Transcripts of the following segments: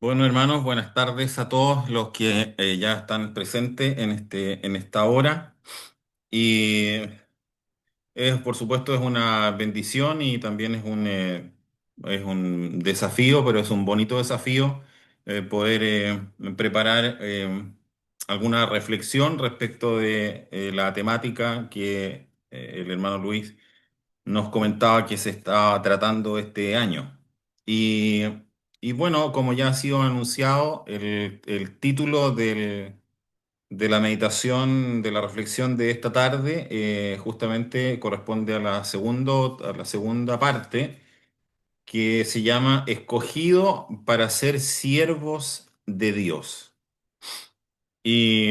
Bueno, hermanos, buenas tardes a todos los que ya están presentes en esta hora. Y por supuesto, es una bendición y también es un desafío, pero es un bonito desafío poder preparar alguna reflexión respecto de la temática que el hermano Luis nos comentaba que se está tratando este año. Y, y bueno, como ya ha sido anunciado, el título de la meditación, de la reflexión de esta tarde, justamente corresponde a a la segunda parte, que se llama Escogido para ser siervos de Dios. Y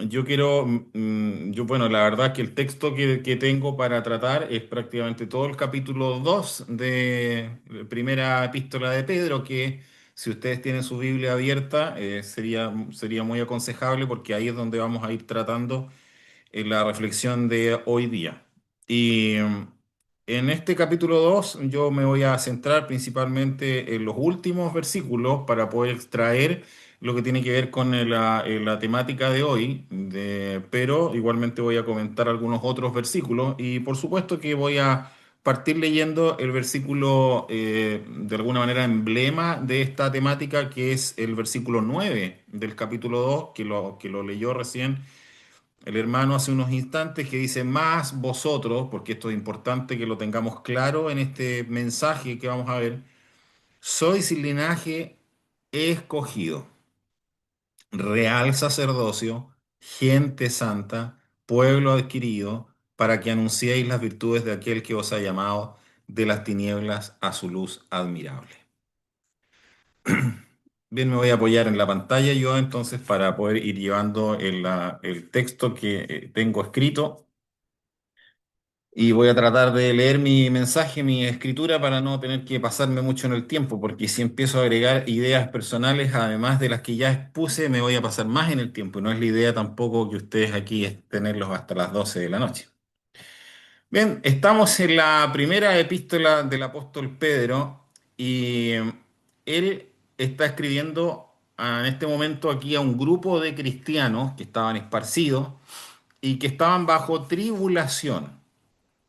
yo quiero, bueno, la verdad que el texto que tengo para tratar es prácticamente todo el capítulo 2 de la primera epístola de Pedro, que si ustedes tienen su Biblia abierta, sería muy aconsejable porque ahí es donde vamos a ir tratando en la reflexión de hoy día. Y en este capítulo 2 yo me voy a centrar principalmente en los últimos versículos para poder extraer lo que tiene que ver con la temática de hoy, pero igualmente voy a comentar algunos otros versículos y por supuesto que voy a partir leyendo el versículo de alguna manera emblema de esta temática, que es el versículo 9 del capítulo 2 que lo leyó recién el hermano hace unos instantes, que dice: más vosotros, porque esto es importante que lo tengamos claro en este mensaje que vamos a ver, sois linaje escogido, real sacerdocio, gente santa, pueblo adquirido, para que anunciéis las virtudes de aquel que os ha llamado de las tinieblas a su luz admirable. Bien, me voy a apoyar en la pantalla yo entonces para poder ir llevando el texto que tengo escrito. Y voy a tratar de leer mi mensaje, mi escritura, para no tener que pasarme mucho en el tiempo, porque si empiezo a agregar ideas personales, además de las que ya expuse, me voy a pasar más en el tiempo. Y no es la idea tampoco que ustedes aquí es tenerlos hasta las 12 de la noche. Bien, estamos en la primera epístola del apóstol Pedro y él está escribiendo en este momento aquí a un grupo de cristianos que estaban esparcidos y que estaban bajo tribulación.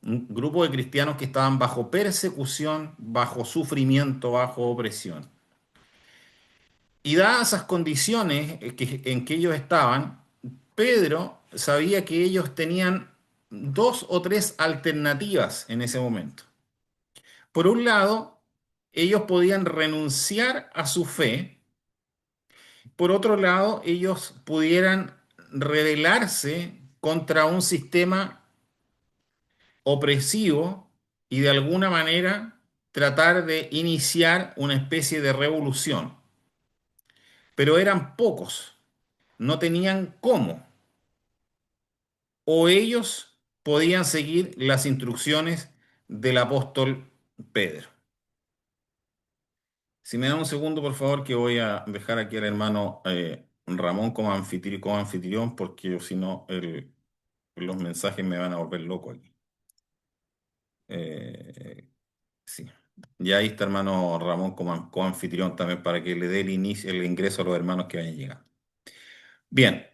Un grupo de cristianos que estaban bajo persecución, bajo sufrimiento, bajo opresión. Y dadas esas condiciones en que ellos estaban, Pedro sabía que ellos tenían dos o tres alternativas en ese momento. Por un lado, ellos podían renunciar a su fe. Por otro lado, ellos pudieran rebelarse contra un sistema opresivo y de alguna manera tratar de iniciar una especie de revolución. Pero eran pocos, no tenían cómo. O ellos podían seguir las instrucciones del apóstol Pedro. Si me da un segundo, por favor, que voy a dejar aquí al hermano Ramón como anfitrión, porque si no, los mensajes me van a volver loco aquí. Eh, Sí. Ya ahí está hermano Ramón como anfitrión también para que le dé el ingreso a los hermanos que vayan llegando. Bien,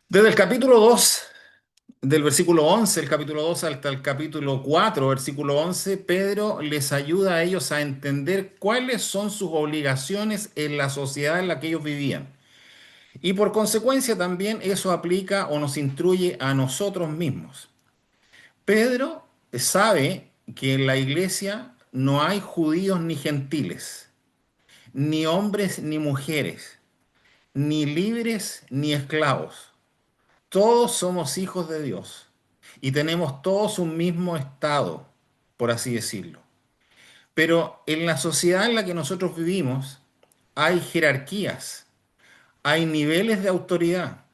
desde el capítulo 2 del versículo 11 el capítulo 2 hasta el capítulo 4 versículo 11 Pedro les ayuda a ellos a entender cuáles son sus obligaciones en la sociedad en la que ellos vivían. Y por consecuencia también eso aplica o nos instruye a nosotros mismos. Pedro sabe que en la iglesia no hay judíos ni gentiles, ni hombres ni mujeres, ni libres ni esclavos. Todos somos hijos de Dios y tenemos todos un mismo estado, por así decirlo. Pero en la sociedad en la que nosotros vivimos hay jerarquías, hay niveles de autoridad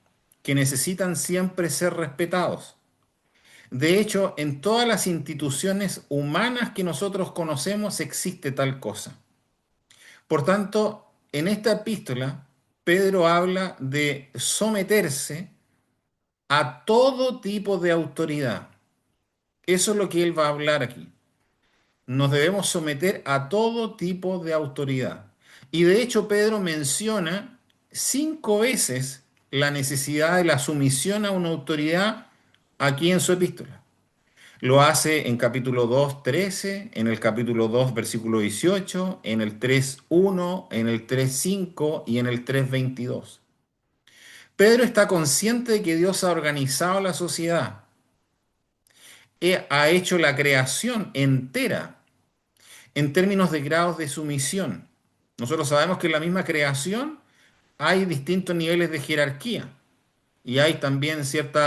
que necesitan siempre ser respetados. De hecho, en todas las instituciones humanas que nosotros conocemos existe tal cosa. Por tanto, en esta epístola, Pedro habla de someterse a todo tipo de autoridad. Eso es lo que él va a hablar aquí. Nos debemos someter a todo tipo de autoridad. Y de hecho Pedro menciona 5 veces la necesidad de la sumisión a una autoridad aquí en su epístola. Lo hace en capítulo 2 13, en el capítulo 2 versículo 18, en el 3 1, en el 3 5 y en el 3 22. Pedro está consciente de que Dios ha organizado la sociedad, ha hecho la creación entera en términos de grados de sumisión. Nosotros sabemos que en la misma creación hay distintos niveles de jerarquía y hay también ciertos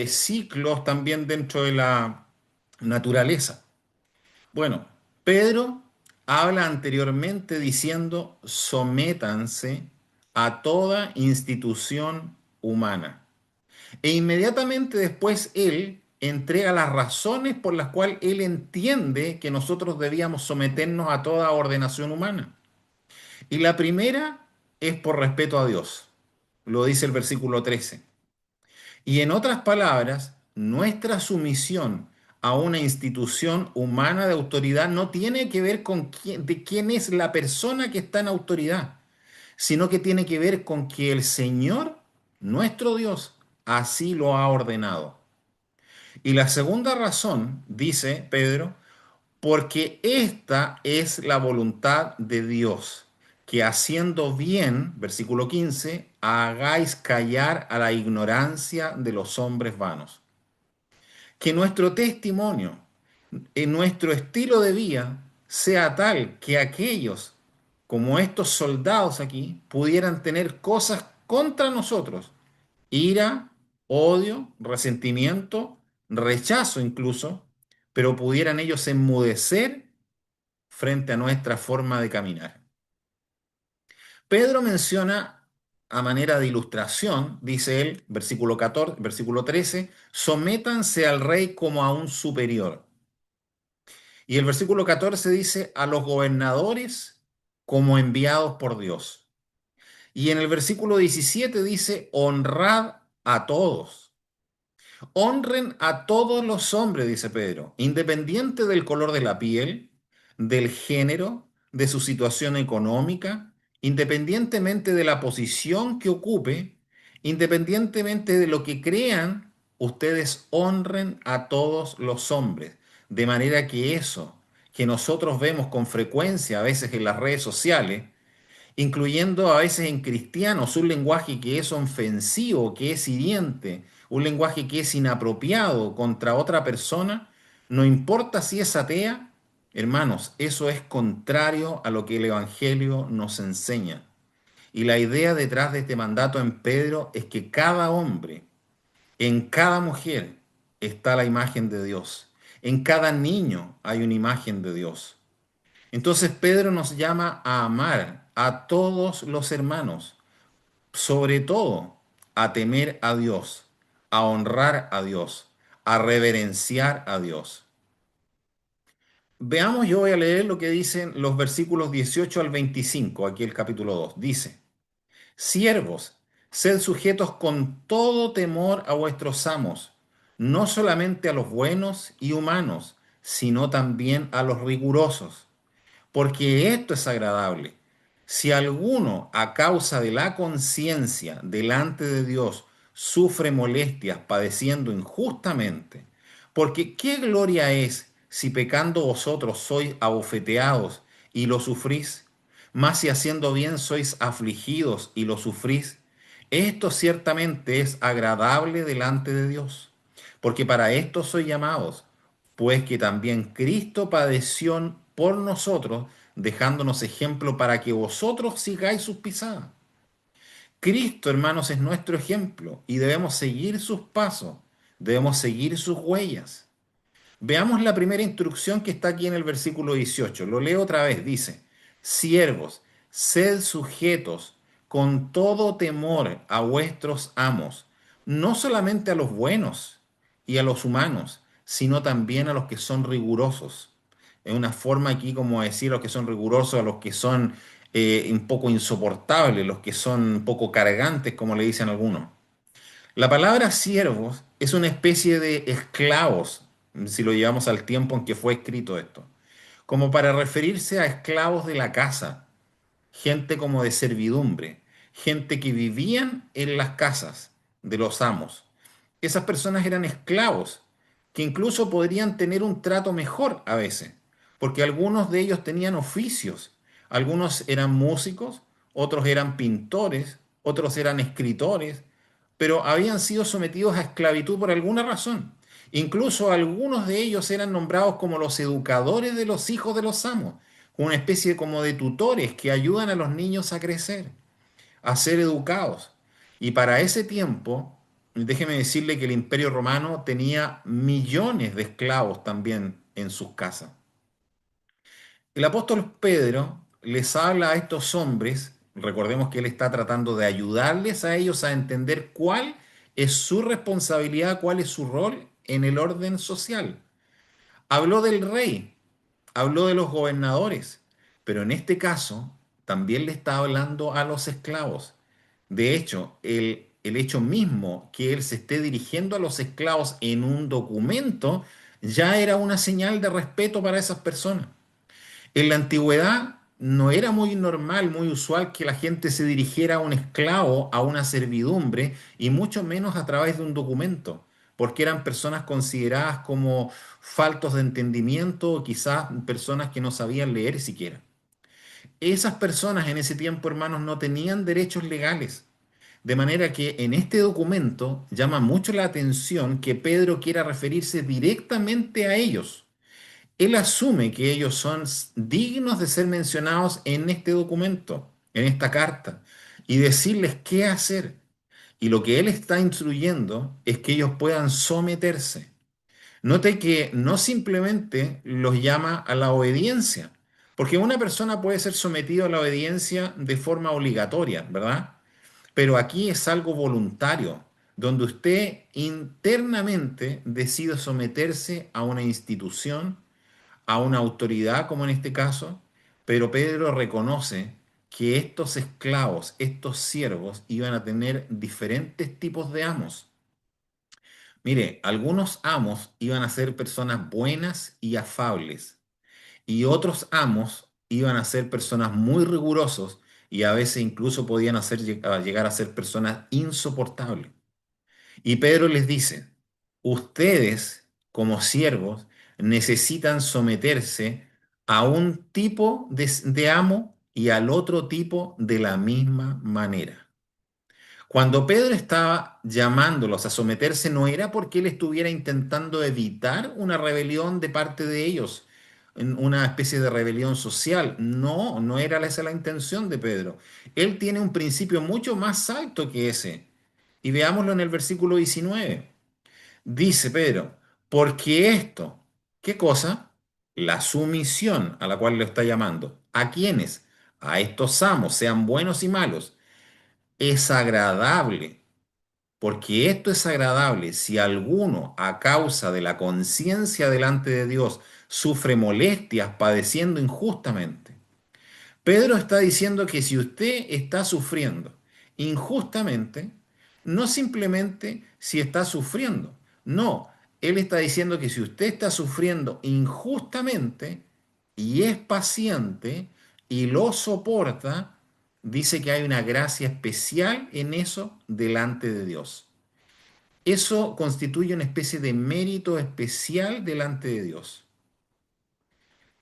ciclos también dentro de la naturaleza. Bueno, Pedro habla anteriormente diciendo sométanse a toda institución humana. E inmediatamente después él entrega las razones por las cuales él entiende que nosotros debíamos someternos a toda ordenación humana. Y la primera es por respeto a Dios. Lo dice el versículo 13. Y en otras palabras, nuestra sumisión a una institución humana de autoridad no tiene que ver con de quién es la persona que está en autoridad, sino que tiene que ver con que el Señor, nuestro Dios, así lo ha ordenado. Y la segunda razón, dice Pedro, porque esta es la voluntad de Dios, que haciendo bien, versículo 15, hagáis callar a la ignorancia de los hombres vanos. Que nuestro testimonio, en nuestro estilo de vida, sea tal que aquellos, como estos soldados aquí, pudieran tener cosas contra nosotros, ira, odio, resentimiento, rechazo incluso, pero pudieran ellos enmudecer frente a nuestra forma de caminar. Pedro menciona a manera de ilustración, dice él, versículo 14, versículo 13, sométanse al rey como a un superior. Y el versículo 14 dice, a los gobernadores como enviados por Dios. Y en el versículo 17 dice, honrad a todos. Honren a todos los hombres, dice Pedro, independiente del color de la piel, del género, de su situación económica, independientemente de la posición que ocupe, independientemente de lo que crean, ustedes honren a todos los hombres. De manera que eso que nosotros vemos con frecuencia a veces en las redes sociales, incluyendo a veces en cristianos un lenguaje que es ofensivo, que es hiriente, un lenguaje que es inapropiado contra otra persona, no importa si es atea, hermanos, eso es contrario a lo que el Evangelio nos enseña. Y la idea detrás de este mandato en Pedro es que cada hombre, en cada mujer, está la imagen de Dios. En cada niño hay una imagen de Dios. Entonces Pedro nos llama a amar a todos los hermanos, sobre todo a temer a Dios, a honrar a Dios, a reverenciar a Dios. Veamos, yo voy a leer lo que dicen los versículos 18 al 25, aquí el capítulo 2. Dice, siervos, sed sujetos con todo temor a vuestros amos, no solamente a los buenos y humanos, sino también a los rigurosos, porque esto es agradable. Si alguno, a causa de la conciencia delante de Dios, sufre molestias padeciendo injustamente, porque qué gloria es si pecando vosotros sois abofeteados y lo sufrís, mas si haciendo bien sois afligidos y lo sufrís, esto ciertamente es agradable delante de Dios, porque para esto sois llamados, pues que también Cristo padeció por nosotros, dejándonos ejemplo para que vosotros sigáis sus pisadas. Cristo, hermanos, es nuestro ejemplo y debemos seguir sus pasos, debemos seguir sus huellas. Veamos la primera instrucción que está aquí en el versículo 18. Lo leo otra vez. Dice, siervos, sed sujetos con todo temor a vuestros amos, no solamente a los buenos y a los humanos, sino también a los que son rigurosos. Es una forma aquí como decir a los que son rigurosos, a los que son un poco insoportables, los que son un poco cargantes, como le dicen algunos. La palabra siervos es una especie de esclavos, si lo llevamos al tiempo en que fue escrito esto, como para referirse a esclavos de la casa. gente como de servidumbre, gente que vivían en las casas de los amos. Esas personas eran esclavos, que incluso podrían tener un trato mejor a veces, porque algunos de ellos tenían oficios. Algunos eran músicos, otros eran pintores, otros eran escritores, pero habían sido sometidos a esclavitud por alguna razón. Incluso algunos de ellos eran nombrados como los educadores de los hijos de los amos, una especie como de tutores que ayudan a los niños a crecer, a ser educados. Y para ese tiempo, déjeme decirle que el Imperio Romano tenía millones de esclavos también en sus casas. El apóstol Pedro les habla a estos hombres, recordemos que él está tratando de ayudarles a ellos a entender cuál es su responsabilidad, cuál es su rol en el orden social. Habló del rey, habló de los gobernadores, pero en este caso también le está hablando a los esclavos. De hecho, el hecho mismo que él se esté dirigiendo a los esclavos en un documento ya era una señal de respeto para esas personas. En la antigüedad no era muy normal, muy usual que la gente se dirigiera a un esclavo, a una servidumbre, y mucho menos a través de un documento, porque eran personas consideradas como faltos de entendimiento o quizás personas que no sabían leer siquiera. Esas personas en ese tiempo, hermanos, no tenían derechos legales. De manera que en este documento llama mucho la atención que Pedro quiera referirse directamente a ellos. Él asume que ellos son dignos de ser mencionados en este documento, en esta carta, y decirles qué hacer. Y lo que él está instruyendo es que ellos puedan someterse. Note que no simplemente los llama a la obediencia, porque una persona puede ser sometida a la obediencia de forma obligatoria, ¿verdad? Pero aquí es algo voluntario, donde usted internamente decide someterse a una institución, a una autoridad, como en este caso, pero Pedro reconoce que estos esclavos, estos siervos, iban a tener diferentes tipos de amos. Mire, algunos amos iban a ser personas buenas y afables, y otros amos iban a ser personas muy rigurosos y a veces incluso podían llegar a ser personas insoportables. Y Pedro les dice, ustedes como siervos necesitan someterse a un tipo de amo y al otro tipo de la misma manera. Cuando Pedro estaba llamándolos a someterse, no era porque él estuviera intentando evitar una rebelión de parte de ellos, una especie de rebelión social. No, no era esa la intención de Pedro. Él tiene un principio mucho más alto que ese. Y veámoslo en el versículo 19. Dice Pedro, porque esto, ¿qué cosa? La sumisión a la cual lo está llamando. ¿A quiénes? A estos amos, sean buenos y malos. Es agradable, porque esto es agradable si alguno, a causa de la conciencia delante de Dios, sufre molestias padeciendo injustamente. Pedro está diciendo que si usted está sufriendo injustamente, no simplemente si está sufriendo, no, él está diciendo que si usted está sufriendo injustamente y es paciente y lo soporta, dice que hay una gracia especial en eso delante de Dios. Eso constituye una especie de mérito especial delante de Dios.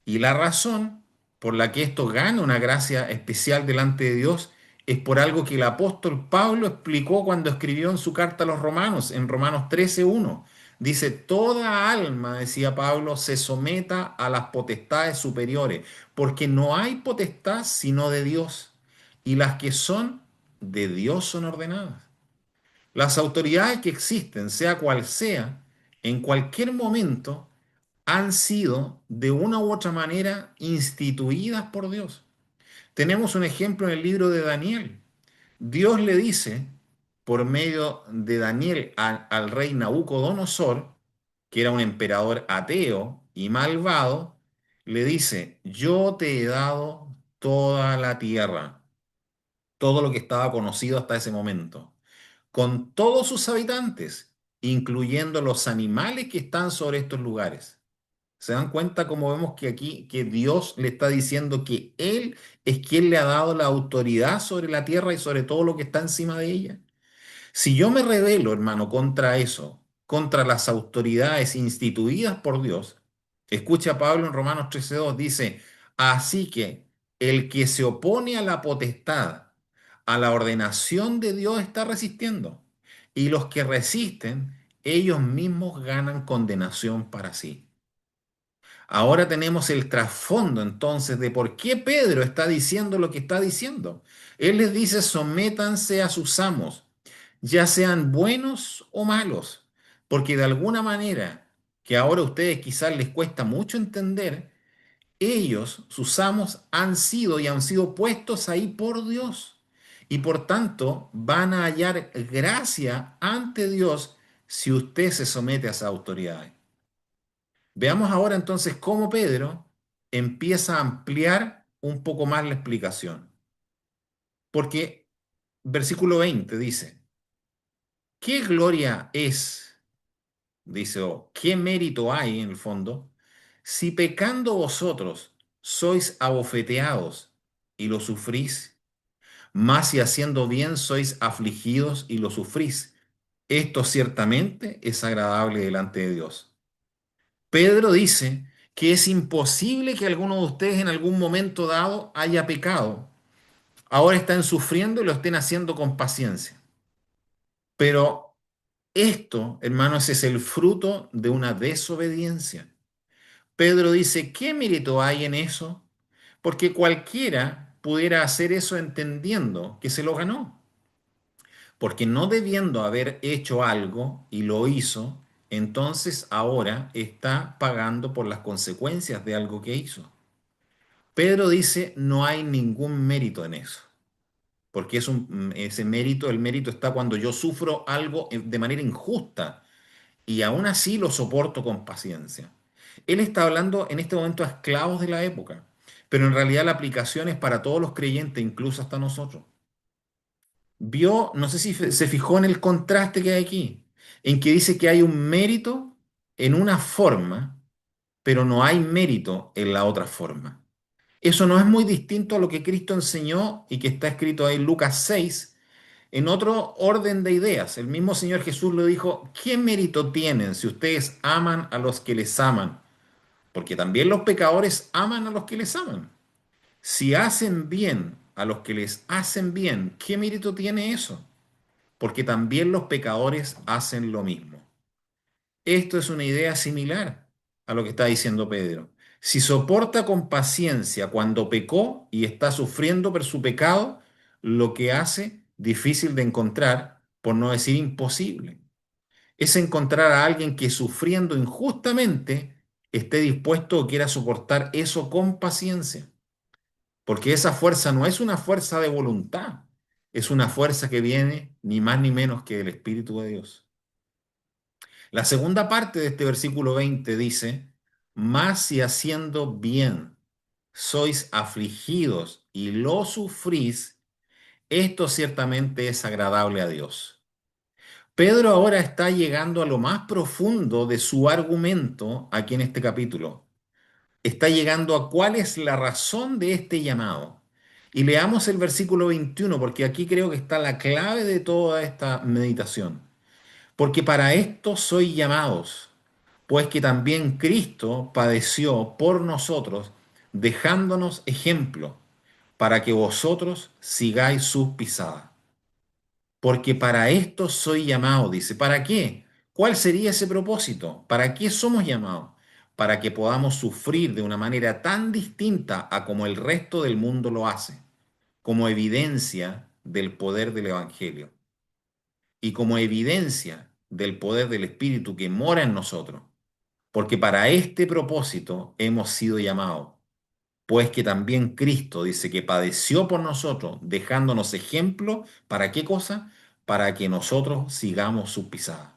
Y la razón por la que esto gana una gracia especial delante de Dios es por algo que el apóstol Pablo explicó cuando escribió en su carta a los romanos, en Romanos 13:1. Dice, toda alma, decía Pablo, se someta a las potestades superiores, porque no hay potestad sino de Dios, y las que son de Dios son ordenadas. Las autoridades que existen, sea cual sea, en cualquier momento han sido de una u otra manera instituidas por Dios. Tenemos un ejemplo en el libro de Daniel. Dios le dice, por medio de Daniel, al rey Nabucodonosor, que era un emperador ateo y malvado, le dice, yo te he dado toda la tierra, todo lo que estaba conocido hasta ese momento, con todos sus habitantes, incluyendo los animales que están sobre estos lugares. ¿Se dan cuenta cómo vemos que aquí que Dios le está diciendo que Él es quien le ha dado la autoridad sobre la tierra y sobre todo lo que está encima de ella? Si yo me rebelo, hermano, contra eso, contra las autoridades instituidas por Dios, escucha Pablo en Romanos 13:2, dice, así que el que se opone a la potestad, a la ordenación de Dios está resistiendo, y los que resisten, ellos mismos ganan condenación para sí. Ahora tenemos el trasfondo entonces de por qué Pedro está diciendo lo que está diciendo. Él les dice, sométanse a sus amos, ya sean buenos o malos, porque de alguna manera, que ahora a ustedes quizás les cuesta mucho entender, ellos, sus amos, han sido y han sido puestos ahí por Dios. Y por tanto van a hallar gracia ante Dios si usted se somete a esas autoridades. Veamos ahora entonces cómo Pedro empieza a ampliar un poco más la explicación. Porque versículo 20 dice, ¿qué gloria es? Dice, o ¿qué mérito hay en el fondo? Si pecando vosotros sois abofeteados y lo sufrís, más si haciendo bien sois afligidos y lo sufrís. Esto ciertamente es agradable delante de Dios. Pedro dice que es imposible que alguno de ustedes en algún momento dado haya pecado. Ahora están sufriendo y lo estén haciendo con paciencia. Pero esto, hermanos, es el fruto de una desobediencia. Pedro dice, ¿qué mérito hay en eso? Porque cualquiera pudiera hacer eso entendiendo que se lo ganó. Porque no debiendo haber hecho algo y lo hizo, entonces ahora está pagando por las consecuencias de algo que hizo. Pedro dice, no hay ningún mérito en eso, porque ese mérito, el mérito está cuando yo sufro algo de manera injusta y aún así lo soporto con paciencia. Él está hablando en este momento a esclavos de la época, pero en realidad la aplicación es para todos los creyentes, incluso hasta nosotros. Vio, no sé si se fijó en el contraste que hay aquí, en que dice que hay un mérito en una forma, pero no hay mérito en la otra forma. Eso no es muy distinto a lo que Cristo enseñó y que está escrito ahí en Lucas 6, en otro orden de ideas. El mismo Señor Jesús le dijo, ¿qué mérito tienen si ustedes aman a los que les aman? Porque también los pecadores aman a los que les aman. Si hacen bien a los que les hacen bien, ¿qué mérito tiene eso? Porque también los pecadores hacen lo mismo. Esto es una idea similar a lo que está diciendo Pedro. Si soporta con paciencia cuando pecó y está sufriendo por su pecado, lo que hace difícil de encontrar, por no decir imposible, es encontrar a alguien que sufriendo injustamente esté dispuesto o quiera soportar eso con paciencia. Porque esa fuerza no es una fuerza de voluntad, es una fuerza que viene ni más ni menos que del Espíritu de Dios. La segunda parte de este versículo 20 dice, mas si haciendo bien sois afligidos y lo sufrís, esto ciertamente es agradable a Dios. Pedro ahora está llegando a lo más profundo de su argumento aquí en este capítulo. Está llegando a cuál es la razón de este llamado. Y leamos el versículo 21 porque aquí creo que está la clave de toda esta meditación. Porque para esto sois llamados, pues que también Cristo padeció por nosotros, dejándonos ejemplo, para que vosotros sigáis sus pisadas. Porque para esto soy llamado, dice. ¿Para qué? ¿Cuál sería ese propósito? ¿Para qué somos llamados? Para que podamos sufrir de una manera tan distinta a como el resto del mundo lo hace, como evidencia del poder del Evangelio y como evidencia del poder del Espíritu que mora en nosotros. Porque para este propósito hemos sido llamados, pues que también Cristo dice que padeció por nosotros, dejándonos ejemplo, ¿para qué cosa? Para que nosotros sigamos sus pisadas.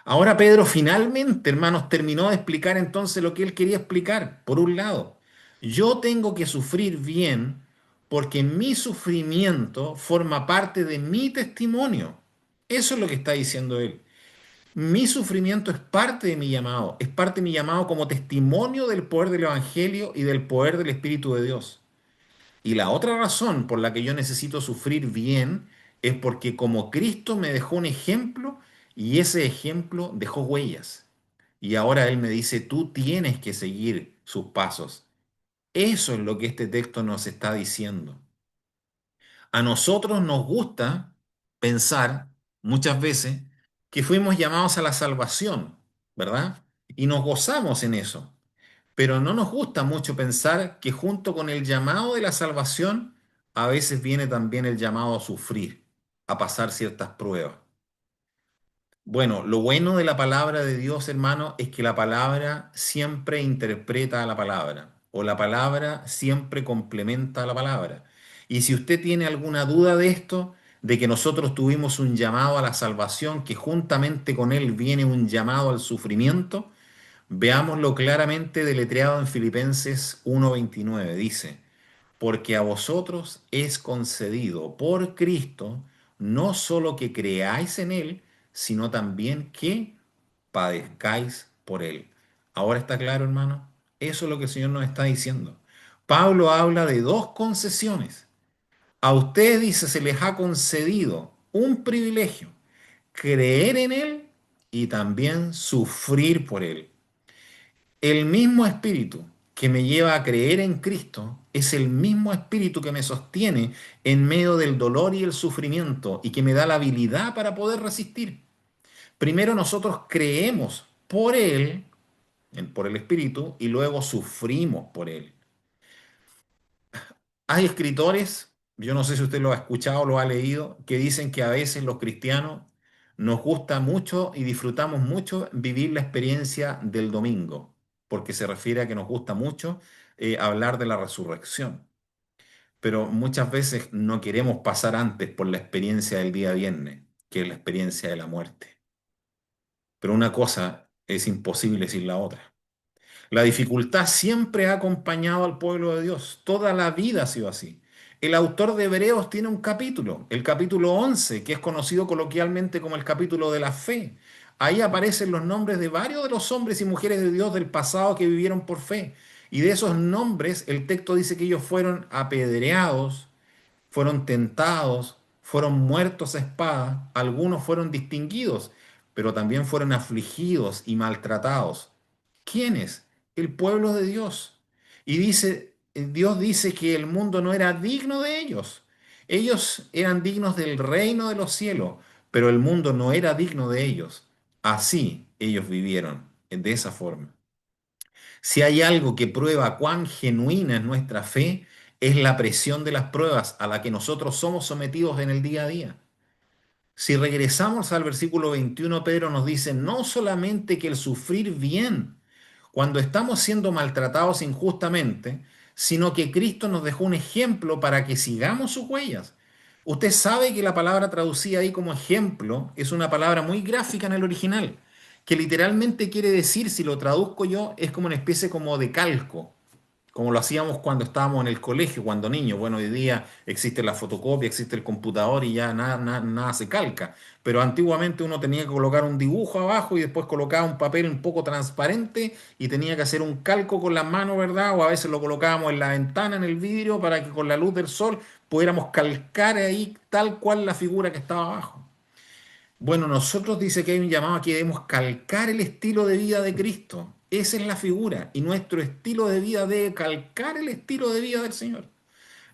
Ahora Pedro finalmente, hermanos, terminó de explicar entonces lo que él quería explicar. Por un lado, yo tengo que sufrir bien porque mi sufrimiento forma parte de mi testimonio. Eso es lo que está diciendo él. Mi sufrimiento es parte de mi llamado, es parte de mi llamado como testimonio del poder del Evangelio y del poder del Espíritu de Dios. Y la otra razón por la que yo necesito sufrir bien es porque como Cristo me dejó un ejemplo y ese ejemplo dejó huellas. Y ahora Él me dice, tú tienes que seguir sus pasos. Eso es lo que este texto nos está diciendo. A nosotros nos gusta pensar muchas veces que fuimos llamados a la salvación, ¿verdad? Y nos gozamos en eso. Pero no nos gusta mucho pensar que junto con el llamado de la salvación, a veces viene también el llamado a sufrir, a pasar ciertas pruebas. Bueno, lo bueno de la palabra de Dios, hermano, es que la palabra siempre interpreta a la palabra, o la palabra siempre complementa a la palabra. Y si usted tiene alguna duda de esto, de que nosotros tuvimos un llamado a la salvación, que juntamente con él viene un llamado al sufrimiento, veámoslo claramente deletreado en Filipenses 1:29. Dice, porque a vosotros es concedido por Cristo no solo que creáis en Él, sino también que padezcáis por Él. Ahora está claro, hermano. Eso es lo que el Señor nos está diciendo. Pablo habla de dos concesiones. A ustedes, dice, se les ha concedido un privilegio, creer en Él y también sufrir por Él. El mismo espíritu que me lleva a creer en Cristo es el mismo espíritu que me sostiene en medio del dolor y el sufrimiento y que me da la habilidad para poder resistir. Primero nosotros creemos por Él, por el espíritu, y luego sufrimos por Él. Hay escritores, yo no sé si usted lo ha escuchado o lo ha leído, que dicen que a veces los cristianos nos gusta mucho y disfrutamos mucho vivir la experiencia del domingo, porque se refiere a que nos gusta mucho hablar de la resurrección, pero muchas veces no queremos pasar antes por la experiencia del día viernes, que es la experiencia de la muerte. Pero una cosa es imposible sin la otra. La dificultad siempre ha acompañado al pueblo de Dios. Toda la vida ha sido así. El autor de Hebreos tiene un capítulo, el capítulo 11, que es conocido coloquialmente como el capítulo de la fe. Ahí aparecen los nombres de varios de los hombres y mujeres de Dios del pasado que vivieron por fe. Y de esos nombres, el texto dice que ellos fueron apedreados, fueron tentados, fueron muertos a espada, algunos fueron distinguidos, pero también fueron afligidos y maltratados. ¿Quiénes? El pueblo de Dios. Y dice, Dios dice que el mundo no era digno de ellos. Ellos eran dignos del reino de los cielos, pero el mundo no era digno de ellos. Así ellos vivieron, de esa forma. Si hay algo que prueba cuán genuina es nuestra fe, es la presión de las pruebas a la que nosotros somos sometidos en el día a día. Si regresamos al versículo 21, Pedro nos dice no solamente que el sufrir bien, cuando estamos siendo maltratados injustamente, sino que Cristo nos dejó un ejemplo para que sigamos sus huellas. Usted sabe que la palabra traducida ahí como ejemplo es una palabra muy gráfica en el original, que literalmente quiere decir, si lo traduzco yo, es como una especie como de calco, como lo hacíamos cuando estábamos en el colegio, cuando niños. Bueno, hoy día existe la fotocopia, existe el computador y ya nada se calca. Pero antiguamente uno tenía que colocar un dibujo abajo y después colocaba un papel un poco transparente y tenía que hacer un calco con la mano, ¿verdad? O a veces lo colocábamos en la ventana, en el vidrio, para que con la luz del sol pudiéramos calcar ahí tal cual la figura que estaba abajo. Bueno, nosotros dice que hay un llamado a que debemos calcar el estilo de vida de Cristo. Esa es la figura. Y nuestro estilo de vida debe calcar el estilo de vida del Señor.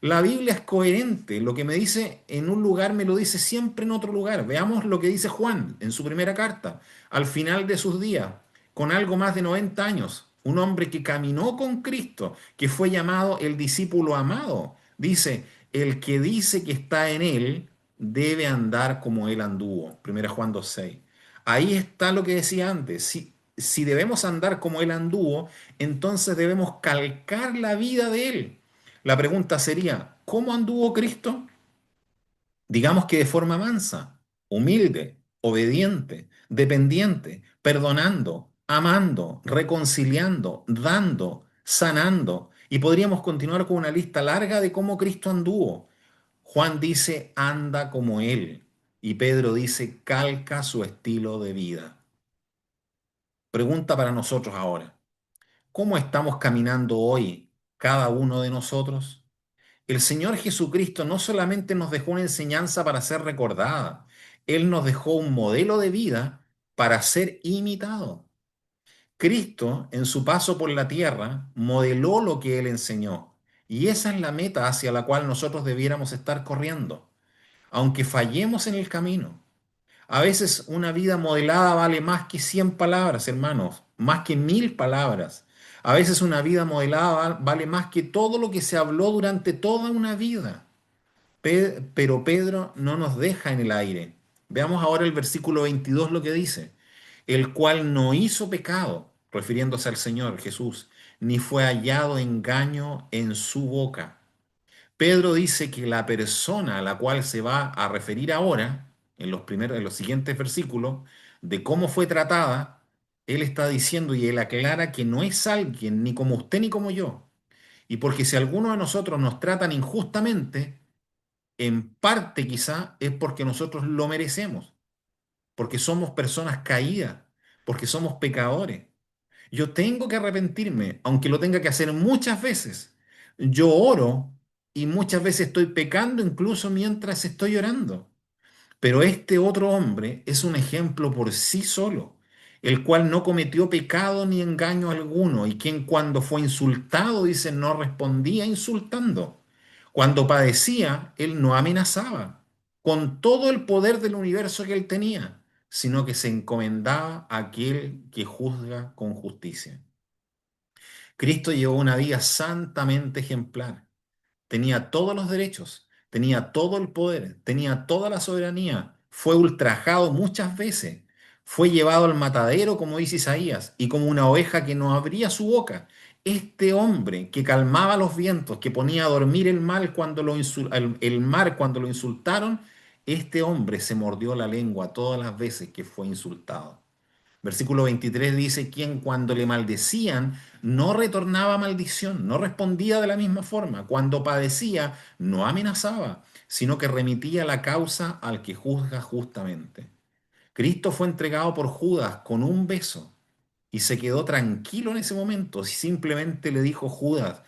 La Biblia es coherente. Lo que me dice en un lugar me lo dice siempre en otro lugar. Veamos lo que dice Juan en su primera carta. Al final de sus días, con algo más de 90 años, un hombre que caminó con Cristo, que fue llamado el discípulo amado, dice, el que dice que está en él debe andar como él anduvo. Primera Juan 2:6. Ahí está lo que decía antes. Si debemos andar como él anduvo, entonces debemos calcar la vida de él. La pregunta sería, ¿cómo anduvo Cristo? Digamos que de forma mansa, humilde, obediente, dependiente, perdonando, amando, reconciliando, dando, sanando. Y podríamos continuar con una lista larga de cómo Cristo anduvo. Juan dice, anda como Él. Y Pedro dice, calca su estilo de vida. Pregunta para nosotros ahora. ¿Cómo estamos caminando hoy cada uno de nosotros? El Señor Jesucristo no solamente nos dejó una enseñanza para ser recordada, Él nos dejó un modelo de vida para ser imitado. Cristo, en su paso por la tierra, modeló lo que Él enseñó. Y esa es la meta hacia la cual nosotros debiéramos estar corriendo, aunque fallemos en el camino. A veces una vida modelada vale más que 100 palabras, hermanos, más que 1000 palabras. A veces una vida modelada vale más que todo lo que se habló durante toda una vida. Pero Pedro no nos deja en el aire. Veamos ahora el versículo 22 lo que dice, el cual no hizo pecado, refiriéndose al Señor Jesús, ni fue hallado engaño en su boca. Pedro dice que la persona a la cual se va a referir ahora, en los siguientes versículos, de cómo fue tratada, él está diciendo y él aclara que no es alguien ni como usted ni como yo. Y porque si alguno de nosotros nos tratan injustamente, en parte quizá es porque nosotros lo merecemos, porque somos personas caídas, porque somos pecadores. Yo tengo que arrepentirme, aunque lo tenga que hacer muchas veces. Yo oro y muchas veces estoy pecando incluso mientras estoy orando. Pero este otro hombre es un ejemplo por sí solo, el cual no cometió pecado ni engaño alguno, y quien cuando fue insultado, dice, no respondía insultando. Cuando padecía, él no amenazaba con todo el poder del universo que él tenía, sino que se encomendaba a aquel que juzga con justicia. Cristo llevó una vida santamente ejemplar. Tenía todos los derechos, tenía todo el poder, tenía toda la soberanía. Fue ultrajado muchas veces. Fue llevado al matadero, como dice Isaías, y como una oveja que no abría su boca. Este hombre que calmaba los vientos, que ponía a dormir el mar cuando lo insultaron, este hombre se mordió la lengua todas las veces que fue insultado. Versículo 23 dice, quien cuando le maldecían no retornaba maldición, no respondía de la misma forma. Cuando padecía no amenazaba, sino que remitía la causa al que juzga justamente. Cristo fue entregado por Judas con un beso y se quedó tranquilo en ese momento. Simplemente le dijo Judas,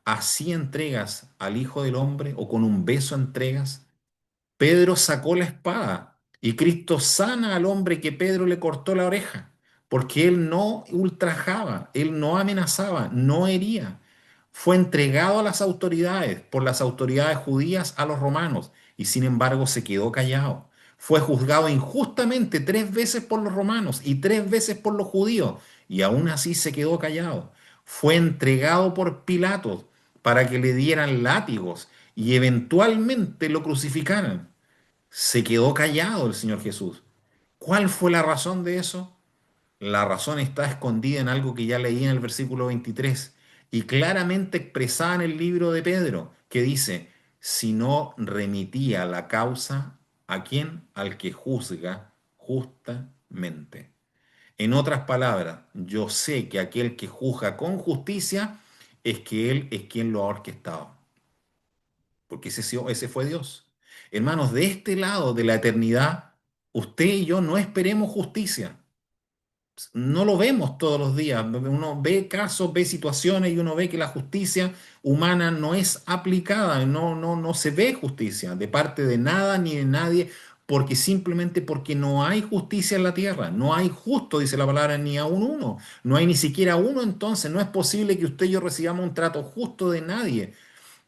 ¿así entregas al Hijo del Hombre o con un beso entregas? Pedro sacó la espada y Cristo sana al hombre que Pedro le cortó la oreja, porque él no ultrajaba, él no amenazaba, no hería. Fue entregado a las autoridades, por las autoridades judías a los romanos, y sin embargo se quedó callado. Fue juzgado injustamente 3 veces por los romanos y 3 veces por los judíos, y aún así se quedó callado. Fue entregado por Pilatos para que le dieran látigos y eventualmente lo crucificaran. Se quedó callado el Señor Jesús. ¿Cuál fue la razón de eso? La razón está escondida en algo que ya leí en el versículo 23 y claramente expresada en el libro de Pedro, que dice, si no remitía la causa, ¿a quién? Al que juzga justamente. En otras palabras, yo sé que aquel que juzga con justicia es que Él es quien lo ha orquestado, porque ese fue Dios. Hermanos, de este lado de la eternidad, usted y yo no esperemos justicia. No lo vemos todos los días. Uno ve casos, ve situaciones y uno ve que la justicia humana no es aplicada, no se ve justicia de parte de nada ni de nadie, porque simplemente porque no hay justicia en la tierra, no hay justo, dice la palabra, ni aún uno, no hay ni siquiera uno, entonces no es posible que usted y yo recibamos un trato justo de nadie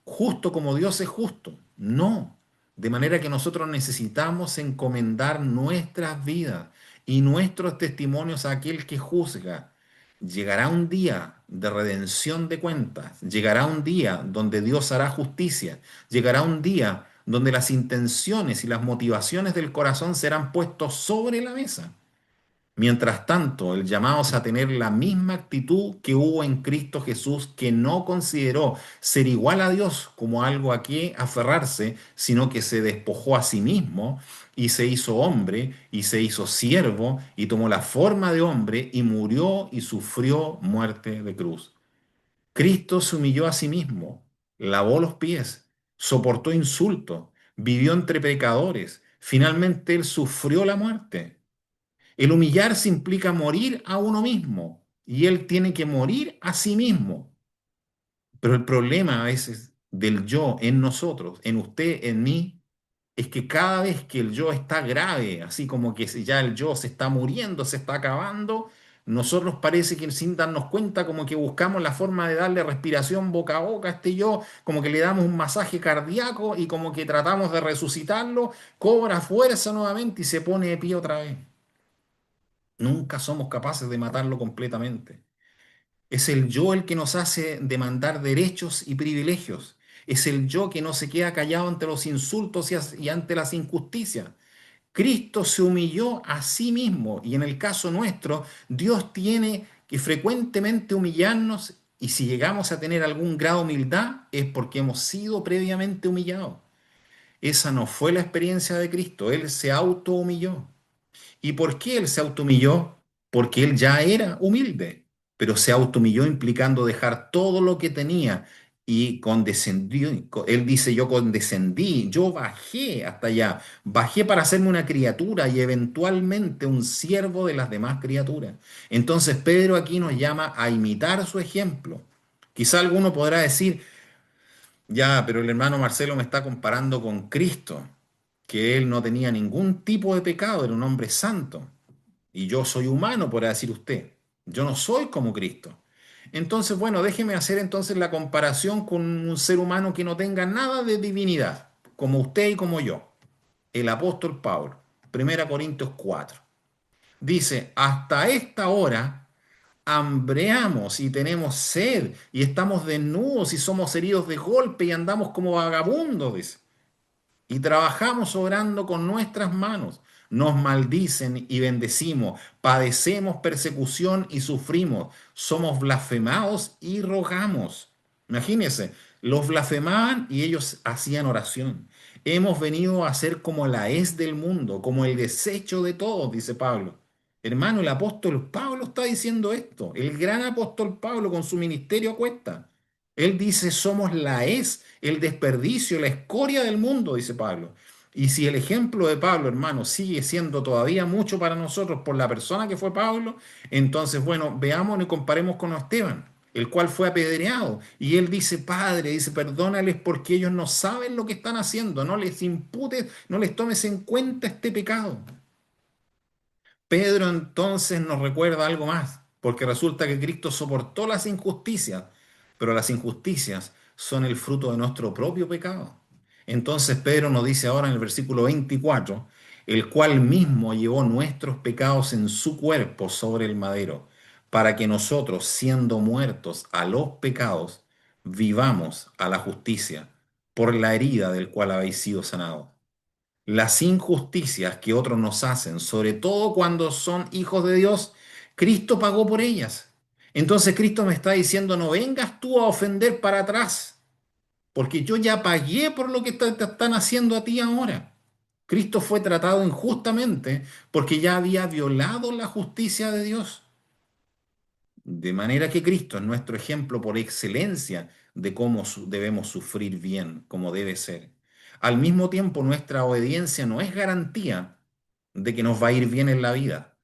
justo como Dios es justo. No. De manera que nosotros necesitamos encomendar nuestras vidas y nuestros testimonios a aquel que juzga. Llegará un día de redención de cuentas. Llegará un día donde Dios hará justicia. Llegará un día donde las intenciones y las motivaciones del corazón serán puestos sobre la mesa. Mientras tanto, el llamado es a tener la misma actitud que hubo en Cristo Jesús, que no consideró ser igual a Dios como algo a qué aferrarse, sino que se despojó a sí mismo y se hizo hombre y se hizo siervo y tomó la forma de hombre y murió y sufrió muerte de cruz. Cristo se humilló a sí mismo, lavó los pies, soportó insultos, vivió entre pecadores, finalmente él sufrió la muerte. El humillarse implica morir a uno mismo y él tiene que morir a sí mismo. Pero el problema a veces del yo en nosotros, en usted, en mí, es que cada vez que el yo está grave, así como que ya el yo se está muriendo, se está acabando, nosotros parece que sin darnos cuenta como que buscamos la forma de darle respiración boca a boca a este yo, como que le damos un masaje cardíaco y como que tratamos de resucitarlo, cobra fuerza nuevamente y se pone de pie otra vez. Nunca somos capaces de matarlo completamente. Es el yo el que nos hace demandar derechos y privilegios. Es el yo que no se queda callado ante los insultos y ante las injusticias. Cristo se humilló a sí mismo y en el caso nuestro, Dios tiene que frecuentemente humillarnos y si llegamos a tener algún grado de humildad es porque hemos sido previamente humillados. Esa no fue la experiencia de Cristo, Él se auto-humilló. ¿Y por qué él se automilló? Porque él ya era humilde, pero se automilló implicando dejar todo lo que tenía y condescendió. Él dice, yo condescendí, yo bajé hasta allá, bajé para hacerme una criatura y eventualmente un siervo de las demás criaturas. Entonces Pedro aquí nos llama a imitar su ejemplo. Quizá alguno podrá decir, ya, pero el hermano Marcelo me está comparando con Cristo, que él no tenía ningún tipo de pecado, era un hombre santo. Y yo soy humano, podrá decir usted. Yo no soy como Cristo. Entonces, bueno, déjeme hacer entonces la comparación con un ser humano que no tenga nada de divinidad, como usted y como yo. El apóstol Pablo, 1 Corintios 4. Dice, hasta esta hora hambreamos y tenemos sed y estamos desnudos y somos heridos de golpe y andamos como vagabundos, dice. Y trabajamos obrando con nuestras manos. Nos maldicen y bendecimos, padecemos persecución y sufrimos, somos blasfemados y rogamos. Imagínense, los blasfemaban y ellos hacían oración. Hemos venido a ser como la hez del mundo, como el desecho de todos, dice Pablo. Hermano, el apóstol Pablo está diciendo esto. El gran apóstol Pablo con su ministerio a cuesta. Él dice, somos la hez, el desperdicio, la escoria del mundo, dice Pablo. Y si el ejemplo de Pablo, hermano, sigue siendo todavía mucho para nosotros por la persona que fue Pablo, entonces, bueno, veamos y comparemos con Esteban, el cual fue apedreado. Y él dice, Padre, dice, perdónales porque ellos no saben lo que están haciendo, no les imputes, no les tomes en cuenta este pecado. Pedro entonces nos recuerda algo más, porque resulta que Cristo soportó las injusticias, pero las injusticias son el fruto de nuestro propio pecado. Entonces Pedro nos dice ahora en el versículo 24, el cual mismo llevó nuestros pecados en su cuerpo sobre el madero, para que nosotros, siendo muertos a los pecados, vivamos a la justicia, por la herida del cual habéis sido sanados. Las injusticias que otros nos hacen, sobre todo cuando son hijos de Dios, Cristo pagó por ellas. Entonces Cristo me está diciendo, no vengas tú a ofender para atrás, porque yo ya pagué por lo que te están haciendo a ti ahora. Cristo fue tratado injustamente porque ya había violado la justicia de Dios. De manera que Cristo es nuestro ejemplo por excelencia de cómo debemos sufrir bien, como debe ser. Al mismo tiempo, nuestra obediencia no es garantía de que nos va a ir bien en la vida.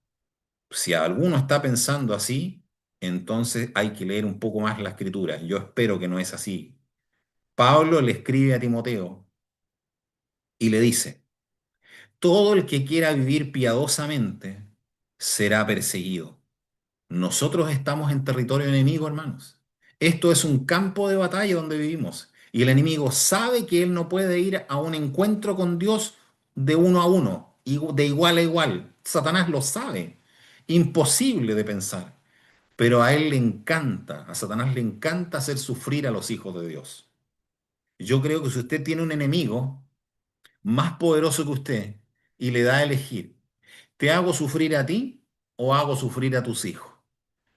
Si alguno está pensando así, entonces hay que leer un poco más la escritura. Yo espero que no es así. Pablo le escribe a Timoteo y le dice, todo el que quiera vivir piadosamente será perseguido. Nosotros estamos en territorio enemigo, hermanos. Esto es un campo de batalla donde vivimos. Y el enemigo sabe que él no puede ir a un encuentro con Dios de uno a uno, de igual a igual. Satanás lo sabe. Imposible de pensar. Pero a él le encanta, a Satanás le encanta hacer sufrir a los hijos de Dios. Yo creo que si usted tiene un enemigo más poderoso que usted y le da a elegir, ¿te hago sufrir a ti o hago sufrir a tus hijos?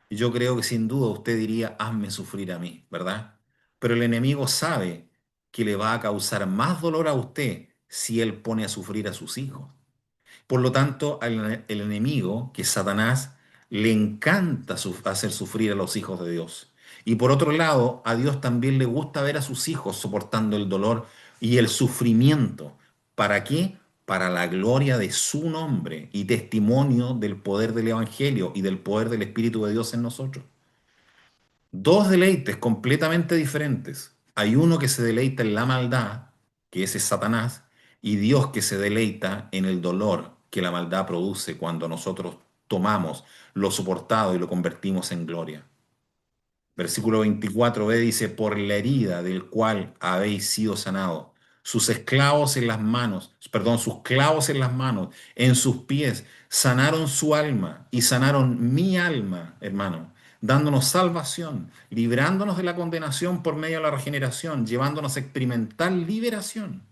Yo creo que sin duda usted diría, hazme sufrir a mí, ¿verdad? Pero el enemigo sabe que le va a causar más dolor a usted si él pone a sufrir a sus hijos. Por lo tanto, el enemigo, que es Satanás, le encanta hacer sufrir a los hijos de Dios. Y por otro lado, a Dios también le gusta ver a sus hijos soportando el dolor y el sufrimiento. ¿Para qué? para la gloria de su nombre y testimonio del poder del Evangelio y del poder del Espíritu de Dios en nosotros. Dos deleites completamente diferentes. Hay uno que se deleita en la maldad, que ese es Satanás, y Dios que se deleita en el dolor que la maldad produce cuando nosotros tomamos lo soportado y lo convertimos en gloria. Versículo 24b dice, por la herida del cual habéis sido sanados, sus esclavos en las manos, perdón, sus clavos en las manos, en sus pies, sanaron su alma y sanaron mi alma, hermano, dándonos salvación, librándonos de la condenación por medio de la regeneración, llevándonos a experimentar liberación.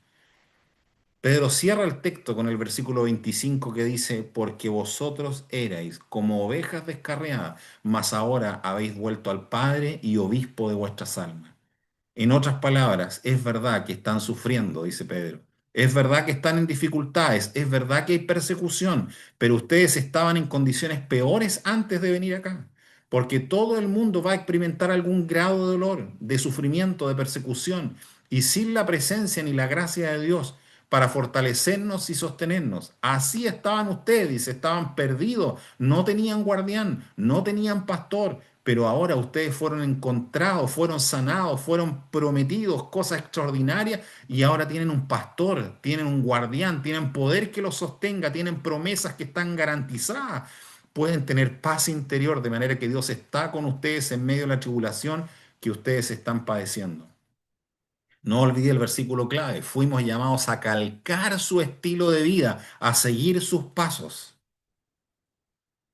Pedro cierra el texto con el versículo 25 que dice, porque vosotros erais como ovejas descarriadas, mas ahora habéis vuelto al Padre y obispo de vuestras almas. En otras palabras, es verdad que están sufriendo, dice Pedro. Es verdad que están en dificultades, es verdad que hay persecución, pero ustedes estaban en condiciones peores antes de venir acá. Porque todo el mundo va a experimentar algún grado de dolor, de sufrimiento, de persecución, y sin la presencia ni la gracia de Dios para fortalecernos y sostenernos. Así estaban ustedes, dice, estaban perdidos, no tenían guardián, no tenían pastor, pero ahora ustedes fueron encontrados, fueron sanados, fueron prometidos cosas extraordinarias y ahora tienen un pastor, tienen un guardián, tienen poder que los sostenga, tienen promesas que están garantizadas. Pueden tener paz interior de manera que Dios está con ustedes en medio de la tribulación que ustedes están padeciendo. No olvide el versículo clave. Fuimos llamados a calcar su estilo de vida, a seguir sus pasos.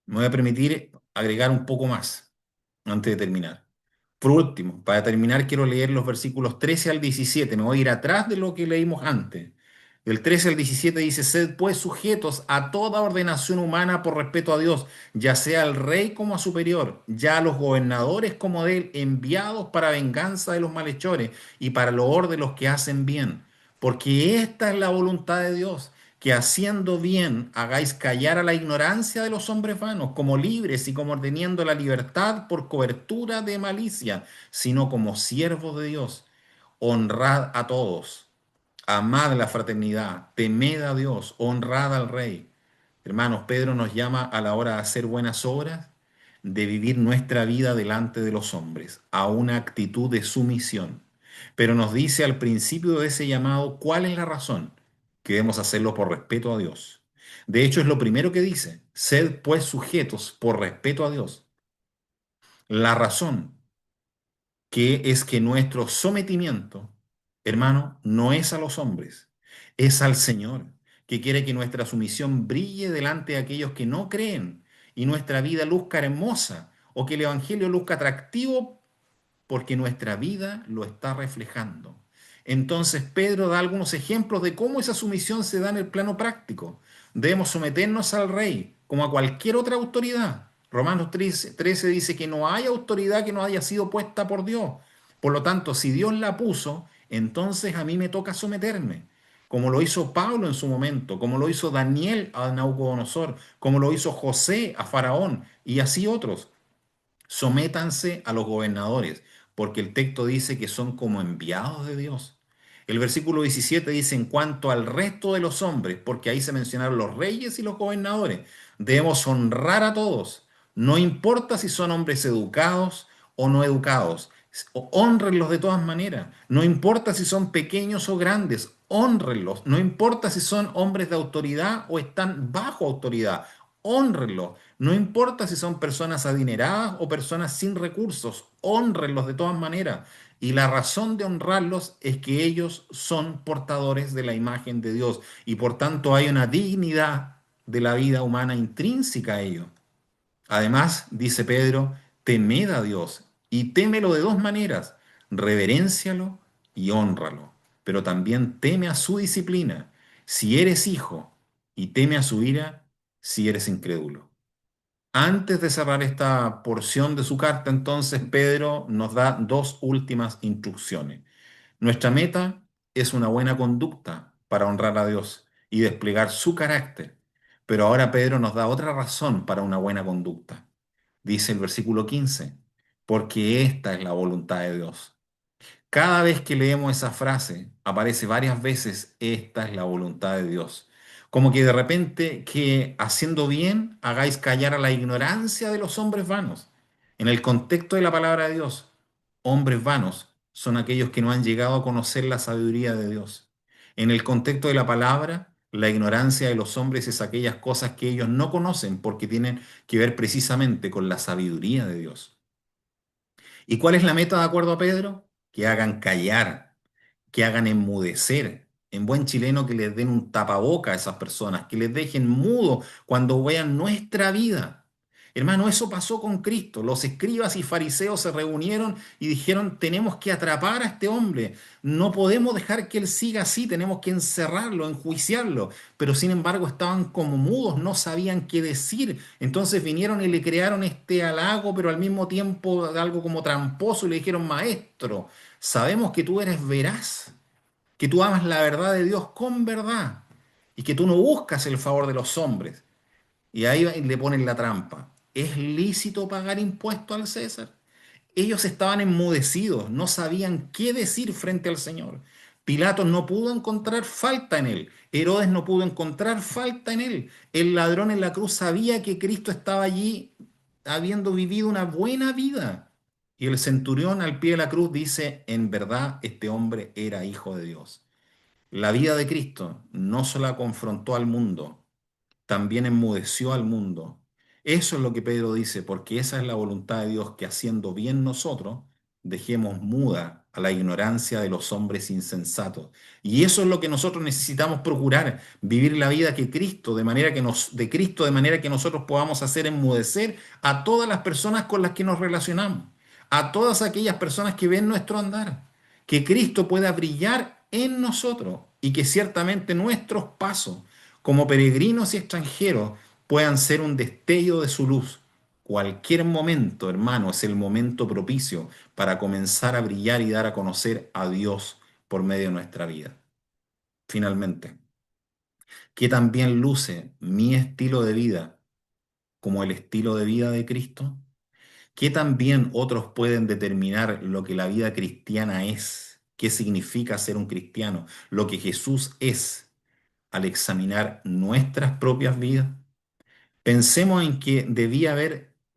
Me voy a permitir agregar un poco más antes de terminar. Por último, para terminar, quiero leer los versículos 13 al 17. Me voy a ir atrás de lo que leímos antes. Del 13 al 17 dice, sed pues sujetos a toda ordenación humana por respeto a Dios, ya sea al rey como a superior, ya a los gobernadores como de él, enviados para venganza de los malhechores y para loor de los que hacen bien. Porque esta es la voluntad de Dios, que haciendo bien hagáis callar a la ignorancia de los hombres vanos, como libres y como teniendo la libertad por cobertura de malicia, sino como siervos de Dios. Honrad a todos, amad la fraternidad, temed a Dios, honrad al Rey. Hermanos, Pedro nos llama a la hora de hacer buenas obras, de vivir nuestra vida delante de los hombres, a una actitud de sumisión. Pero nos dice al principio de ese llamado cuál es la razón, que debemos hacerlo por respeto a Dios. De hecho, es lo primero que dice, sed pues sujetos por respeto a Dios. La razón que es que nuestro sometimiento, hermano, no es a los hombres, es al Señor, que quiere que nuestra sumisión brille delante de aquellos que no creen y nuestra vida luzca hermosa o que el Evangelio luzca atractivo porque nuestra vida lo está reflejando. Entonces Pedro da algunos ejemplos de cómo esa sumisión se da en el plano práctico. Debemos someternos al rey como a cualquier otra autoridad. Romanos 13 dice que no hay autoridad que no haya sido puesta por Dios. Por lo tanto, si Dios la puso, entonces a mí me toca someterme. Como lo hizo Pablo en su momento, como lo hizo Daniel a Nabucodonosor, como lo hizo José a Faraón y así otros. Sométanse a los gobernadores, porque el texto dice que son como enviados de Dios. El versículo 17 dice en cuanto al resto de los hombres, porque ahí se mencionaron los reyes y los gobernadores, debemos honrar a todos, no importa si son hombres educados o no educados, honrenlos de todas maneras, no importa si son pequeños o grandes, honrenlos, no importa si son hombres de autoridad o están bajo autoridad, honrenlos. No importa si son personas adineradas o personas sin recursos, honrenlos de todas maneras. Y la razón de honrarlos es que ellos son portadores de la imagen de Dios y por tanto hay una dignidad de la vida humana intrínseca a ellos. Además, dice Pedro, temed a Dios y témelo de dos maneras, reveréncialo y hónralo, pero también teme a su disciplina, si eres hijo, y teme a su ira, si eres incrédulo. Antes de cerrar esta porción de su carta, entonces Pedro nos da dos últimas instrucciones. Nuestra meta es una buena conducta para honrar a Dios y desplegar su carácter. Pero ahora Pedro nos da otra razón para una buena conducta. Dice el versículo 15, porque esta es la voluntad de Dios. Cada vez que leemos esa frase, aparece varias veces, esta es la voluntad de Dios. Como que de repente que haciendo bien hagáis callar a la ignorancia de los hombres vanos. En el contexto de la palabra de Dios, hombres vanos son aquellos que no han llegado a conocer la sabiduría de Dios. En el contexto de la palabra, la ignorancia de los hombres es aquellas cosas que ellos no conocen porque tienen que ver precisamente con la sabiduría de Dios. ¿Y cuál es la meta de acuerdo a Pedro? Que hagan callar, que hagan enmudecer. En buen chileno, que les den un tapaboca a esas personas, que les dejen mudo cuando vean nuestra vida. Hermano, eso pasó con Cristo. Los escribas y fariseos se reunieron y dijeron, tenemos que atrapar a este hombre. No podemos dejar que él siga así, tenemos que encerrarlo, enjuiciarlo. Pero sin embargo estaban como mudos, no sabían qué decir. Entonces vinieron y le crearon este halago, pero al mismo tiempo algo como tramposo, y le dijeron, maestro, sabemos que tú eres veraz, que tú amas la verdad de Dios con verdad y que tú no buscas el favor de los hombres. Y ahí le ponen la trampa. ¿Es lícito pagar impuesto al César? Ellos estaban enmudecidos, no sabían qué decir frente al Señor. Pilato no pudo encontrar falta en él. Herodes no pudo encontrar falta en él. El ladrón en la cruz sabía que Cristo estaba allí habiendo vivido una buena vida. Y el centurión al pie de la cruz dice, en verdad este hombre era hijo de Dios. La vida de Cristo no solo confrontó al mundo, también enmudeció al mundo. Eso es lo que Pedro dice, porque esa es la voluntad de Dios, que haciendo bien nosotros, dejemos muda a la ignorancia de los hombres insensatos. Y eso es lo que nosotros necesitamos procurar, vivir la vida que Cristo, de Cristo, de manera que nosotros podamos hacer enmudecer a todas las personas con las que nos relacionamos, a todas aquellas personas que ven nuestro andar, que Cristo pueda brillar en nosotros y que ciertamente nuestros pasos como peregrinos y extranjeros puedan ser un destello de su luz. Cualquier momento, hermano, es el momento propicio para comenzar a brillar y dar a conocer a Dios por medio de nuestra vida. Finalmente, ¿qué también luce mi estilo de vida como el estilo de vida de Cristo? ¿Qué también otros pueden determinar lo que la vida cristiana es? ¿Qué significa ser un cristiano? Lo que Jesús es al examinar nuestras propias vidas. Pensemos en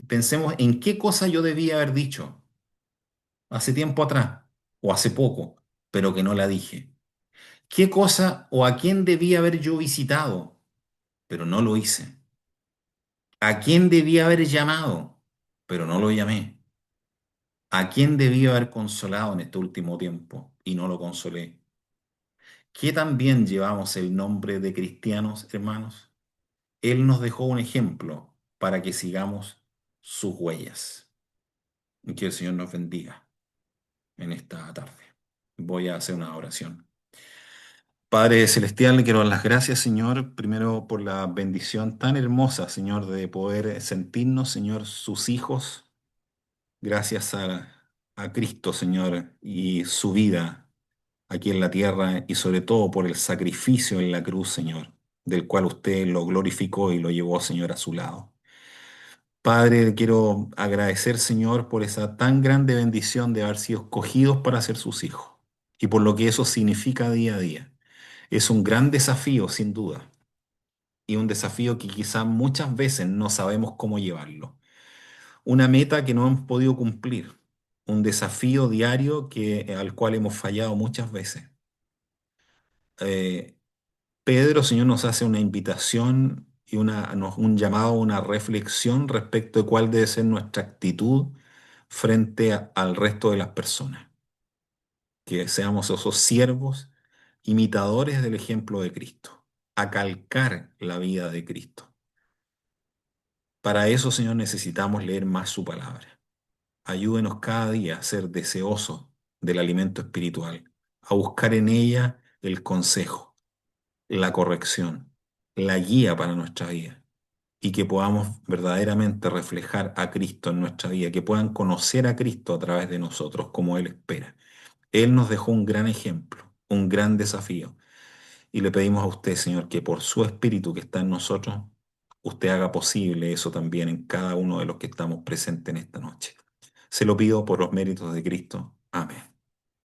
pensemos en qué cosa yo debía haber dicho hace tiempo atrás o hace poco, pero que no la dije. ¿Qué cosa o a quién debía haber yo visitado, pero no lo hice? ¿A quién debía haber llamado, pero no lo llamé? ¿A quién debía haber consolado en este último tiempo y no lo consolé? ¿Qué también llevamos el nombre de cristianos, hermanos? Él nos dejó un ejemplo para que sigamos sus huellas. Y que el Señor nos bendiga en esta tarde. Voy a hacer una oración. Padre Celestial, le quiero dar las gracias, Señor, primero por la bendición tan hermosa, Señor, de poder sentirnos, Señor, sus hijos, gracias a Cristo, Señor, y su vida aquí en la tierra, y sobre todo por el sacrificio en la cruz, Señor, del cual usted lo glorificó y lo llevó, Señor, a su lado. Padre, quiero agradecer, Señor, por esa tan grande bendición de haber sido escogidos para ser sus hijos y por lo que eso significa día a día. Es un gran desafío, sin duda, y un desafío que quizás muchas veces no sabemos cómo llevarlo. Una meta que no hemos podido cumplir, un desafío diario al cual hemos fallado muchas veces. Eh, Pedro, Señor, nos hace una invitación y un llamado a una reflexión respecto de cuál debe ser nuestra actitud frente al resto de las personas. Que seamos esos siervos, imitadores del ejemplo de Cristo, a calcar la vida de Cristo. Para eso, Señor, necesitamos leer más su palabra. Ayúdenos cada día a ser deseosos del alimento espiritual, a buscar en ella el consejo, la corrección, la guía para nuestra vida y que podamos verdaderamente reflejar a Cristo en nuestra vida, que puedan conocer a Cristo a través de nosotros como Él espera. Él nos dejó un gran ejemplo, un gran desafío y le pedimos a usted, Señor, que por su Espíritu que está en nosotros, usted haga posible eso también en cada uno de los que estamos presentes en esta noche. Se lo pido por los méritos de Cristo. Amén.